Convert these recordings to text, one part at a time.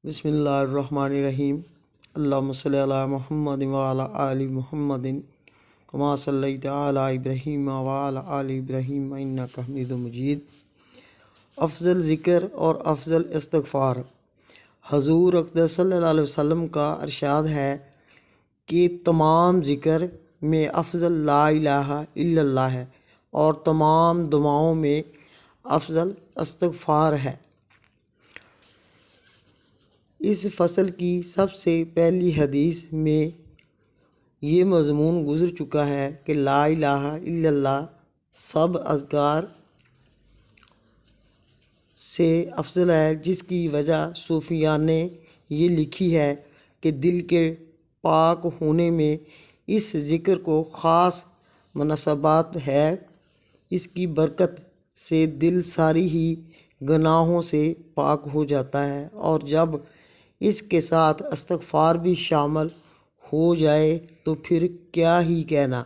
بسم اللہ الرحمن الرحیم۔ اللہم صلی علی محمد وعلی آل محمد کما صلیت علی ابراہیم وعلی آل ابراہیم انک حمید مجید۔ افضل ذکر اور افضل استغفار۔ حضور اقدس صلی اللہ علیہ وسلم کا ارشاد ہے کہ تمام ذکر میں افضل لا الہ الا اللہ ہے اور تمام دعاؤں میں افضل استغفار ہے۔ اس فصل کی سب سے پہلی حدیث میں یہ مضمون گزر چکا ہے کہ لا الہ الا اللہ سب اذکار سے افضل ہے، جس کی وجہ صوفیاء نے یہ لکھی ہے کہ دل کے پاک ہونے میں اس ذکر کو خاص مناسبت ہے۔ اس کی برکت سے دل ساری ہی گناہوں سے پاک ہو جاتا ہے، اور جب اس کے ساتھ استغفار بھی شامل ہو جائے تو پھر کیا ہی کہنا۔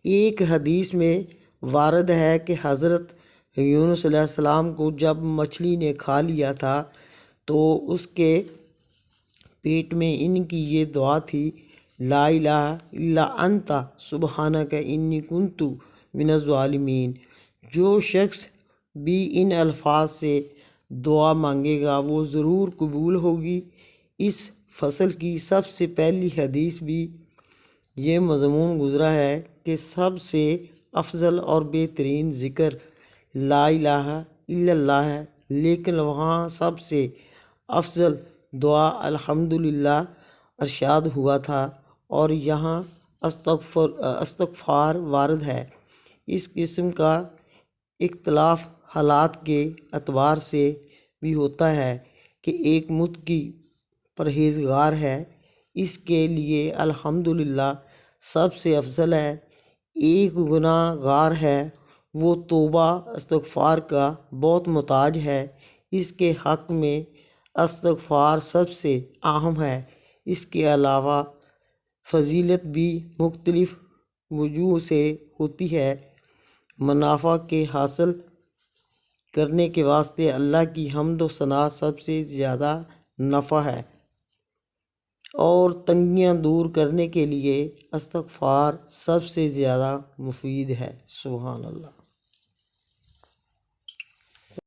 ایک حدیث میں وارد ہے کہ حضرت یونس علیہ السلام کو جب مچھلی نے کھا لیا تھا تو اس کے پیٹ میں ان کی یہ دعا تھی: لا الہ الا انت سبحانک انی کنت من الظالمین۔ جو شخص بھی ان الفاظ سے دعا مانگے گا وہ ضرور قبول ہوگی۔ اس فصل کی سب سے پہلی حدیث بھی یہ مضمون گزرا ہے کہ سب سے افضل اور بہترین ذکر لا الہ الا اللہ ہے، لیکن وہاں سب سے افضل دعا الحمدللہ ارشاد ہوا تھا، اور یہاں استغفار وارد ہے۔ اس قسم کا اختلاف حالات کے اعتبار سے بھی ہوتا ہے کہ ایک متقی پرہیزگار ہے، اس کے لیے الحمدللہ سب سے افضل ہے۔ ایک گناہ گار ہے، وہ توبہ استغفار کا بہت محتاج ہے، اس کے حق میں استغفار سب سے اہم ہے۔ اس کے علاوہ فضیلت بھی مختلف وجوہ سے ہوتی ہے۔ منافع کے حاصل کرنے کے واسطے اللہ کی حمد و ثنا سب سے زیادہ نافع ہے، اور تنگیاں دور کرنے کے لیے استغفار سب سے زیادہ مفید ہے۔ سبحان اللہ۔